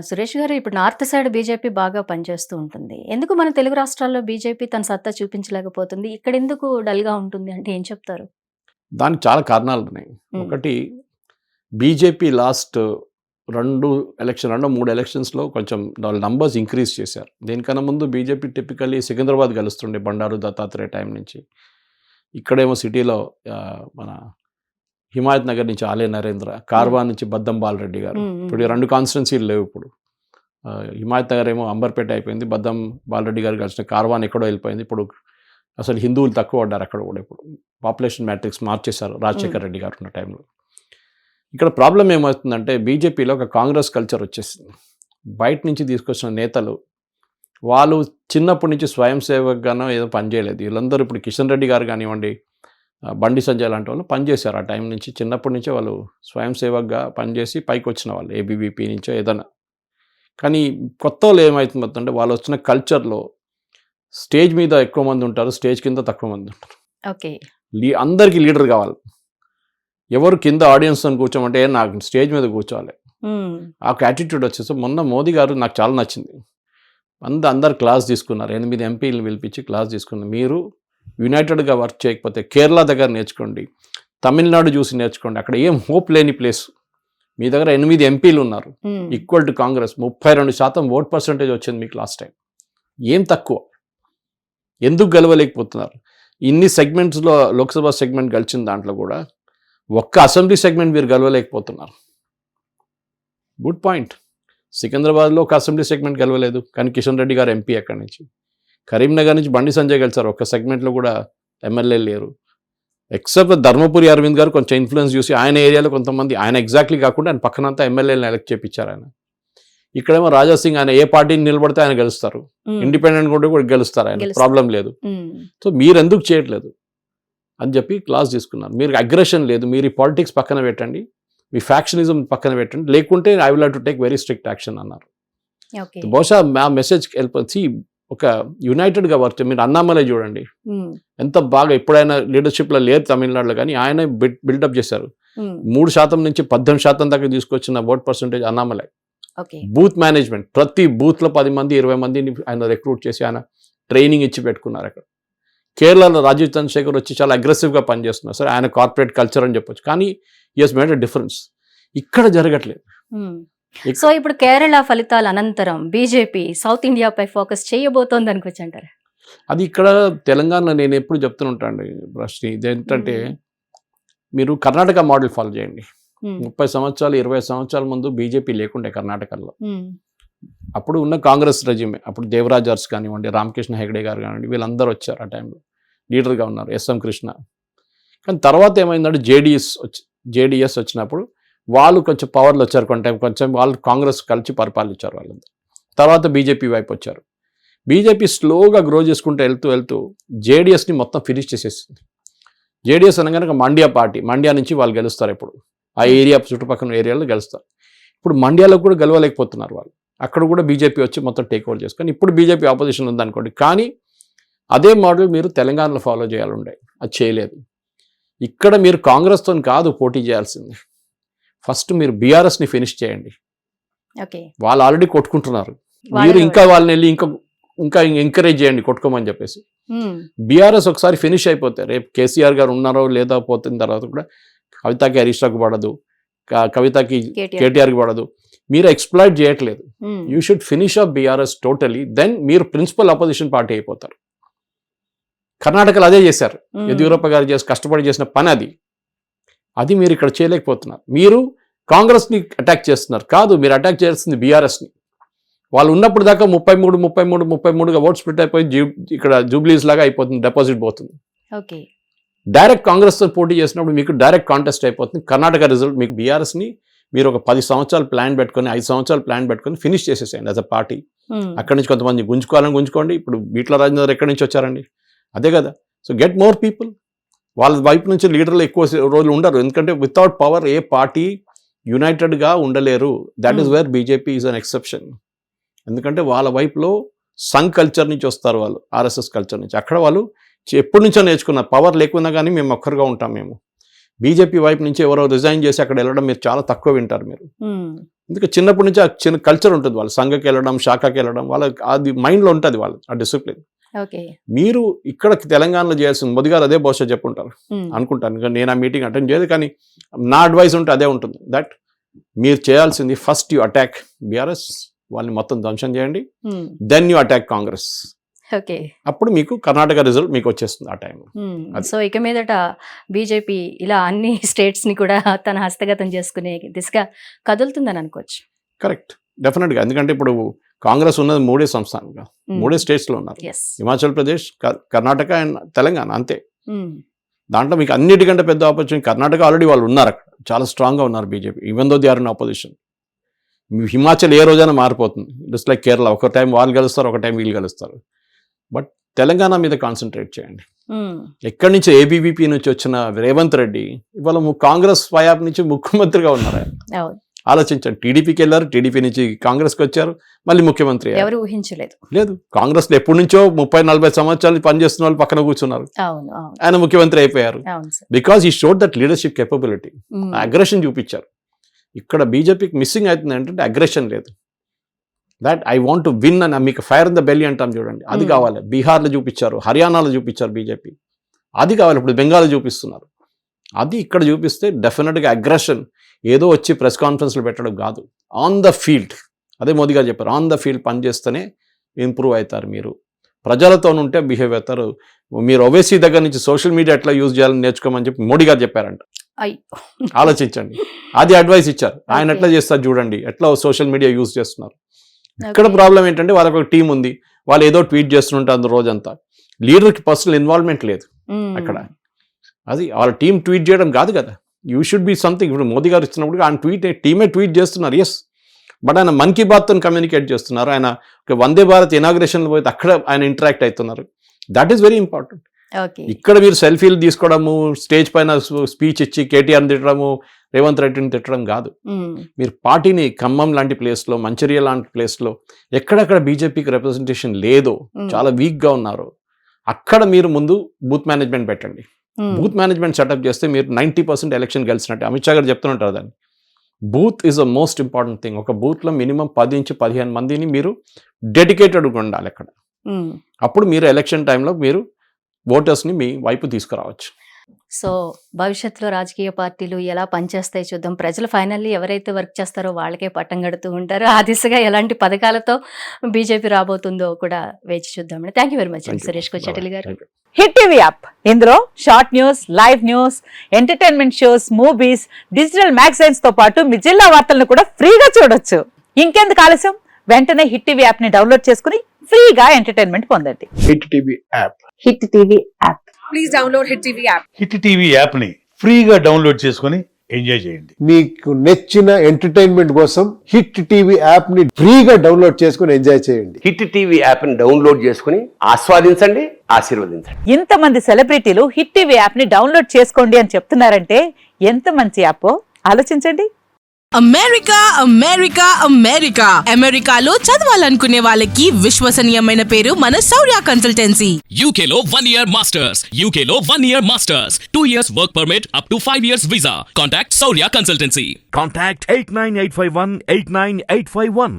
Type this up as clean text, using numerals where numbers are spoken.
సురేష్ గారు ఇప్పుడు north side BJP బాగా పనిచేస్తూ ఉంటుంది. ఎందుకు మన తెలుగు రాష్ట్రాల్లో బీజేపీ తన సత్తా చూపించలేకపోతుంది? ఇక్కడెందుకు డల్‌గా ఉంటుంది అంటే ఏం చెప్తారు? దానికి చాలా కారణాలున్నాయి. హ్మ్. ఒకటి బీజేపీ లాస్ట్ 3 ఎలక్షన్స్‌లో కొంచెం వాళ్ళ నంబర్స్ ఇంక్రీజ్ చేశారు. దీనికన్నా ముందు బీజేపీ టిపికల్లీ సికింద్రాబాద్ గెలుస్తుండే బండారు దత్తాత్రేయ టైం నుంచి. ఇక్కడేమో సిటీలో మన హిమాయత్ నగర్ నుంచి ఆలే నరేంద్ర, కార్వాన్ నుంచి బద్దం బాలరెడ్డి గారు. ఇప్పుడు ఈ 2 కాన్స్టిట్యున్సీలు లేవు ఇప్పుడు. హిమాయత్ నగర్ ఏమో అంబర్పేట అయిపోయింది. బద్దం బాలరెడ్డి గారు కలిసిన కార్వాన్ ఎక్కడో వెళ్ళిపోయింది. ఇప్పుడు అసలు హిందువులు తక్కువ పడ్డారు అక్కడ కూడా. ఇప్పుడు పాపులేషన్ మ్యాట్రిక్స్ మార్చేశారు రాజశేఖర్ రెడ్డి గారు ఉన్న టైంలో. ఇక్కడ ప్రాబ్లం ఏమవుతుందంటే బీజేపీలో ఒక కాంగ్రెస్ కల్చర్ వచ్చేసింది. బయట నుంచి తీసుకొచ్చిన నేతలు వాళ్ళు చిన్నప్పటి నుంచి స్వయం సేవకుగానో ఏదో పనిచేయలేదు. వీళ్ళందరూ ఇప్పుడు కిషన్ రెడ్డి గారు కానివ్వండి, బండి సంజయ్ లాంటి వాళ్ళు పనిచేశారు. ఆ టైం నుంచి చిన్నప్పటి నుంచే వాళ్ళు స్వయం సేవకుగా పనిచేసి పైకి వచ్చిన వాళ్ళు, ఏబీవీపీ నుంచో ఏదైనా. కానీ కొత్త వాళ్ళు ఏమవుతుందంటే వాళ్ళు వచ్చిన కల్చర్లో స్టేజ్ మీద ఎక్కువ మంది ఉంటారు, స్టేజ్ కింద తక్కువ మంది ఉంటారు. ఓకే. అందరికీ లీడర్ కావాలి. ఎవరు కింద ఆడియన్స్ అని కూర్చోమంటే నాకు స్టేజ్ మీద కూర్చోవాలి. ఆ యాటిట్యూడ్ వచ్చేసి మొన్న మోదీ గారు నాకు చాలా నచ్చింది. అందరు క్లాస్ తీసుకున్నారు. 8 ఎంపీలను పిలిపించి క్లాస్ తీసుకున్నారు. మీరు యునైటెడ్గా వర్క్ చేయకపోతే కేరళ దగ్గర నేర్చుకోండి, తమిళనాడు చూసి నేర్చుకోండి. అక్కడ ఏం హోప్ లేని ప్లేస్. మీ దగ్గర 8 ఎంపీలు ఉన్నారు, equal to Congress. 32% vote percentage వచ్చింది మీకు లాస్ట్ టైం. ఏం తక్కువ? ఎందుకు గెలవలేకపోతున్నారు? ఇన్ని సెగ్మెంట్స్లో లోక్సభ సెగ్మెంట్ గెలిచిన దాంట్లో కూడా ఒక్క అసెంబ్లీ సెగ్మెంట్ మీరు గెలవలేకపోతున్నారు. Good point. సికింద్రాబాద్లో ఒక అసెంబ్లీ సెగ్మెంట్ గెలవలేదు, కానీ కిషన్ రెడ్డి గారు ఎంపీ అక్కడి నుంచి. కరీంనగర్ నుంచి బండి సంజయ్ గెలిచారు, ఒక్క సెగ్మెంట్లో కూడా ఎమ్మెల్యే లేరు. ఎక్సెప్ట్ ధర్మపురి అరవింద్ గారు కొంచెం ఇన్ఫ్లుయెన్స్ చూసి ఆయన ఏరియాలో కొంతమంది, ఆయన ఎగ్జాక్ట్లీ కాకుండా ఆయన పక్కనంతా ఎమ్మెల్యేలను ఎలక్ట్ చేయించారు ఆయన. ఇక్కడేమో రాజా సింగ్, ఆయన ఏ పార్టీని నిలబడితే ఆయన గెలుస్తారు, ఇండిపెండెంట్ కూడా గెలుస్తారు ఆయన, ప్రాబ్లం లేదు. సో మీరు ఎందుకు చేయట్లేదు అని చెప్పి క్లాస్ తీసుకున్నారు. మీరు అగ్రెషన్ లేదు, మీరు ఈ పాలిటిక్స్ పక్కన పెట్టండి, మీ ఫ్యాక్షనిజం పక్కన పెట్టండి, లేకుంటే I will have to take very strict action అన్నారు. బహుశా ఆ మెసేజ్ వెళ్ళి ఒక యునైటెడ్గా వర్క్. మీరు అన్నామలై చూడండి, ఎంత బాగా ఎప్పుడైనా లీడర్షిప్లో లేరు తమిళనాడులో, కానీ ఆయన బిల్డప్ చేశారు. 3% నుంచి 18% దాకా తీసుకొచ్చిన vote percentage Annamalai. Booth management, ప్రతి బూత్లో 10 మంది 20 మందిని ఆయన రిక్రూట్ చేసి ఆయన ట్రైనింగ్ ఇచ్చి పెట్టుకున్నారు అక్కడ. కేరళలో రాజీవ్ చంద్రశేఖర్ వచ్చి చాలా అగ్రెసివ్గా పనిచేస్తున్నారు. సరే ఆయన కార్పొరేట్ కల్చర్ అని చెప్పొచ్చు, కానీ he has made a difference. ఇక్కడ జరగట్లేదు. సో ఇప్పుడు కేరళ ఫలితాల అనంతరం బీజేపీ సౌత్ ఇండియాపై ఫోకస్ చేయబోతోంది అనుకోవచ్చు అంటారు. అది ఇక్కడ తెలంగాణలో నేను ఎప్పుడు చెప్తుంటాను ప్రశ్న ఇదేంటంటే, మీరు కర్ణాటక మోడల్ ఫాలో చేయండి. 30 సంవత్సరాలు 20 సంవత్సరాల ముందు బీజేపీ లేకుండే కర్ణాటకలో. అప్పుడు ఉన్న కాంగ్రెస్ రెజిమే, అప్పుడు దేవరాజ్ అర్స్ కానివ్వండి, రామకృష్ణ హెగడే గారు కానివ్వండి, వీళ్ళందరూ వచ్చారు ఆ టైంలో, లీడర్గా ఉన్నారు, ఎస్ఎం కృష్ణ. కానీ తర్వాత ఏమైందంటే జేడిఎస్ వచ్చినప్పుడు వాళ్ళు కొంచెం పవర్లు వచ్చారు, కొంచెం వాళ్ళు కాంగ్రెస్ కలిసి పరిపాలించారు వాళ్ళందరూ. తర్వాత బీజేపీ వైపు వచ్చారు. బీజేపీ స్లోగా గ్రో చేసుకుంటూ వెళ్తూ జేడిఎస్ని మొత్తం ఫినిష్ చేసేసింది. జేడిఎస్ అనగానే మండ్యా పార్టీ, మండ్యా నుంచి వాళ్ళు గెలుస్తారు. ఇప్పుడు ఆ ఏరియా చుట్టుపక్కల ఏరియాలో గెలుస్తారు. ఇప్పుడు మండ్యాలో కూడా గెలవలేకపోతున్నారు వాళ్ళు. అక్కడ కూడా బీజేపీ వచ్చి మొత్తం టేక్ ఓవర్ చేసుకొని ఇప్పుడు బీజేపీ ఆపోజిషన్ ఉందనుకోండి. కానీ అదే మోడల్ మీరు తెలంగాణలో ఫాలో చేయాలండే, అది చేయలేదు. ఇక్కడ మీరు కాంగ్రెస్తో కాదు పోటీ చేయాల్సింది, ఫస్ట్ మీరు బీఆర్ఎస్ని ఫినిష్ చేయండి. వాళ్ళు ఆల్రెడీ కొట్టుకుంటున్నారు, మీరు ఇంకా వాళ్ళని వెళ్ళి ఇంకా ఎంకరేజ్ చేయండి కొట్టుకోమని చెప్పేసి. బీఆర్ఎస్ ఒకసారి ఫినిష్ అయిపోతే రేపు కేసీఆర్ గారు ఉన్నారో లేదా పోతున్న తర్వాత కూడా కవితకి హరీష్ రావుకి పడదు, కవితకి కేటీఆర్కి పడదు. మీరు ఎక్స్ప్లాయిట్ చేయట్లేదు. You should finish up BRS totally, then మీరు ప్రిన్సిపల్ అపోజిషన్ పార్టీ అయిపోతారు. కర్ణాటకలో అదే చేశారు, యడ్యూరప్ప గారు కష్టపడి చేసిన పని అది మీరు ఇక్కడ చేయలేకపోతున్నారు. మీరు కాంగ్రెస్ని అటాక్ చేస్తున్నారు. కాదు, మీరు అటాక్ చేయాల్సింది బీఆర్ఎస్ని. వాళ్ళు ఉన్నప్పుడు దాకా 33 ఓట్ స్ప్లిట్ అయిపోయి ఇక్కడ జూబ్లీస్ లాగా అయిపోతుంది, డిపాజిట్ పోతుంది. డైరెక్ట్ కాంగ్రెస్తో పోటీ చేసినప్పుడు మీకు డైరెక్ట్ కాంటెస్ట్ అయిపోతుంది. కర్ణాటక రిజల్ట్ మీకు బీఆర్ఎస్ని మీరు ఒక 10 సంవత్సరాలు ప్లాన్ పెట్టుకొని 5 సంవత్సరాలు ప్లాన్ పెట్టుకొని ఫినిష్ చేసేసేయండి యాజ్ అ పార్టీ. అక్కడి నుంచి కొంతమంది గుంజుకోండి. ఇప్పుడు బీట్ల రాజేందర్ ఎక్కడి నుంచి వచ్చారండి? అదే కదా. So get more people. వాళ్ళ వైపు నుంచి లీడర్లు ఎక్కువ రోజులు ఉండరు, ఎందుకంటే వితౌట్ పవర్ ఏ పార్టీ యునైటెడ్గా ఉండలేరు. That is where BJP is an exception. ఎందుకంటే వాళ్ళ వైపులో సంఘ్ కల్చర్ నుంచి వస్తారు వాళ్ళు, ఆర్ఎస్ఎస్ కల్చర్ నుంచి. అక్కడ వాళ్ళు ఎప్పటి నుంచో నేర్చుకున్నారు, పవర్ లేకున్నా కానీ మేము ఒక్కరుగా ఉంటాం. మేము బీజేపీ వైపు నుంచి ఎవరో రిజైన్ చేసి అక్కడ వెళ్ళడం మీరు చాలా తక్కువ వింటారు. మీరు ఎందుకంటే చిన్నప్పటి నుంచి ఆ చిన్న కల్చర్ ఉంటుంది, వాళ్ళు సంఘకి వెళ్ళడం, శాఖకి వెళ్ళడం, వాళ్ళకి అది మైండ్లో ఉంటుంది వాళ్ళు ఆ డిసిప్లిన్. ఓకే. మీరు ఇక్కడ తెలంగాణలో చేయాల్సింది మోదీ గారు అదే బహుశా చెప్పుంటారు అనుకుంటాను, నేను ఆ మీటింగ్ అటెండ్ చేయదు, కానీ నా అడ్వైస్ ఉంటే అదే ఉంటుంది, దట్ మీరు చేయాల్సింది ఫస్ట్ యూ అటాక్ బీఆర్ఎస్, వాళ్ళని మొత్తం ధ్వంసం చేయండి, then you attack Congress. Okay. అప్పుడు మీకు కర్ణాటక రిజల్ట్ మీకు వచ్చేస్తుంది ఆ టైం. సో ఇక మీదట బీజేపీ ఇలా అన్ని స్టేట్స్ ని కూడా తన హస్తగతం చేసుకునే దిశగా కదులుతుందని అనుకోవచ్చు. కరెక్ట్, డెఫినెట్గా. ఎందుకంటే ఇప్పుడు కాంగ్రెస్ ఉన్నది 3 సంస్థానంగా, 3 స్టేట్స్లో ఉన్నారు, హిమాచల్ ప్రదేశ్, కర్ణాటక అండ్ తెలంగాణ, అంతే. దాంట్లో మీకు అన్నిటికంటే పెద్ద ఆపర్చునిటీ కర్ణాటక, ఆల్రెడీ వాళ్ళు ఉన్నారు అక్కడ, చాలా స్ట్రాంగ్గా ఉన్నారు BJP, even though they are in opposition. Himachal ఏ రోజైనా మారిపోతుంది, జస్ట్ లైక్ కేరళ, ఒక టైం వాళ్ళు గెలుస్తారు, ఒక టైం వీళ్ళు గెలుస్తారు. బట్ తెలంగాణ మీద కాన్సన్ట్రేట్ చేయండి. ఎక్కడి నుంచి ఏబీవీపీ నుంచి వచ్చిన రేవంత్ రెడ్డి ఇవాళ కాంగ్రెస్ పయాప్ నుంచి ముఖ్యమంత్రిగా ఉన్నారు. ఆలోచించండి, టీడీపీకి వెళ్ళారు, టీడీపీ నుంచి కాంగ్రెస్కి వచ్చారు, మళ్ళీ ముఖ్యమంత్రి. ఎవరు ఊహించలేదు. లేదు, కాంగ్రెస్ లో ఎప్పటి నుంచో 30-40 సంవత్సరాలు పనిచేస్తున్న వాళ్ళు పక్కన కూర్చున్నారు, ఆయన ముఖ్యమంత్రి అయిపోయారు. బికాస్ ఈ showed that leadership capability, aggression చూపించారు. ఇక్కడ బీజేపీకి మిస్సింగ్ అవుతుంది ఏంటంటే అగ్రెషన్ లేదు. That I want to win అని మీకు ఫైర్ ఇన్ ద బెల్లీ అంటాం చూడండి, అది కావాలి. బీహార్లో చూపించారు, హర్యానాలో చూపించారు బీజేపీ, అది కావాలి. ఇప్పుడు బెంగాల్లో చూపిస్తున్నారు, అది ఇక్కడ చూపిస్తే డెఫినెట్గా అగ్రెషన్ ఏదో వచ్చి ప్రెస్ కాన్ఫరెన్స్లు పెట్టడం కాదు, ఆన్ ద ఫీల్డ్. అదే మోదీ గారు చెప్పారు, ఆన్ ద ఫీల్డ్ పనిచేస్తేనే ఇంప్రూవ్ అవుతారు, మీరు ప్రజలతో ఉంటే బిహేవ్ అవుతారు. మీరు ఓవైసీ దగ్గర నుంచి సోషల్ మీడియా ఎట్లా యూజ్ చేయాలని నేర్చుకోమని చెప్పి మోడీ గారు చెప్పారంట. ఆలోచించండి, అది అడ్వైస్ ఇచ్చారు. ఆయన ఎట్లా చేస్తారు చూడండి, ఎట్లా సోషల్ మీడియా యూజ్ చేస్తున్నారు. ఇక్కడ ప్రాబ్లం ఏంటంటే వాళ్ళకి ఒక టీం ఉంది, వాళ్ళు ఏదో ట్వీట్ చేస్తుంటారు రోజంతా, లీడర్కి పర్సనల్ ఇన్వాల్వ్మెంట్ లేదు అక్కడ. అది వాళ్ళ టీం ట్వీట్ చేయడం కాదు కదా, యూ షుడ్ బి సంథింగ్. ఇప్పుడు మోదీ గారు ఇచ్చినప్పుడు ఆయన టీమే ట్వీట్ చేస్తున్నారు, ఎస్, బట్ ఆయన మన్ కీ బాత్తో కమ్యూనికేట్ చేస్తున్నారు. ఆయన వందే భారత్ ఇనాగ్రేషన్ పోతే అక్కడ ఆయన ఇంటరాక్ట్ అవుతున్నారు. That is very important. ఇక్కడ మీరు సెల్ఫీలు తీసుకోవడము, స్టేజ్ పైన స్పీచ్ ఇచ్చి కేటీఆర్ని తిట్టడము, రేవంత్ రెడ్డిని తిట్టడం కాదు. మీరు పార్టీని ఖమ్మం లాంటి ప్లేస్లో, మంచిర్యాల లాంటి ప్లేస్లో ఎక్కడెక్కడ బీజేపీకి రిప్రజెంటేషన్ లేదో, చాలా వీక్గా ఉన్నారు, అక్కడ మీరు ముందు బూత్ మేనేజ్మెంట్ పెట్టండి. బూత్ మేనేజ్మెంట్ సెటప్ చేస్తే మీరు 90% ఎలక్షన్ గెలిచినట్టే. అమిత్ షా గారు చెప్తుంటారు దాన్ని. Booth is the most important thing. ఒక బూత్లో మినిమం 10 నుంచి 15 మందిని మీరు డెడికేటెడ్గా ఉండాలి అక్కడ. అప్పుడు మీరు ఎలక్షన్ టైంలో మీరు ఓటర్స్ని మీ వైపు తీసుకురావచ్చు. సో భవిష్యత్తులో రాజకీయ పార్టీలు ఎలా పనిచేస్తాయి చూద్దాం. ప్రజలు ఫైనల్లీ ఎవరైతే వర్క్ చేస్తారో వాళ్ళకే పట్టం కడుతూ ఉంటారు. ఆ దిశగా ఎలాంటి పథకాలతో బీజేపీ రాబోతుందో కూడా వేచి చూద్దాం. Thank you very much Suresh Kochettilli garu. Hit TV app, ఇందులో short news, live news, entertainment shows, movies, digital magazines తో పాటు మీ జిల్లా వార్తలను కూడా ఫ్రీగా చూడొచ్చు. ఇంకెందుకు ఆలస్యం, వెంటనే హిట్ టీవీ యాప్ ని డౌన్లోడ్ చేసుకుని ఫ్రీగా ఎంటర్టైన్మెంట్ పొందండి. Hit TV app, hit TV app, please download hit TV app. Hit TV app ని ఫ్రీగా డౌన్లోడ్ చేసుకుని ఎంజాయ్ చేయండి. మీకు నచ్చిన ఎంటర్టైన్మెంట్ కోసం హిట్ టీవీ యాప్ ని ఫ్రీగా డౌన్లోడ్ చేసుకుని ఎంజాయ్ చేయండి. హిట్ టీవీ యాప్ ని డౌన్లోడ్ చేసుకుని ఆస్వాదించండి, ఆశీర్వదించండి. ఇంతమంది సెలబ్రిటీలు హిట్ టీవీ యాప్ ని డౌన్లోడ్ చేసుకోండి అని చెప్తున్నారంటే ఎంత మంచి యాప్ ఆలోచించండి. అమెరికా అమెరికా అమెరికా అమెరికాలో చదవాలనుకునే వాళ్ళకి విశ్వసనీయమైన పేరు మన శౌర్య కన్సల్టెన్సీ. UK లో 1 year masters, UK లో 1 year masters, 2 years work permit up to 5 years visa. Contact Saurya Consultancy. Contact 89851 89851.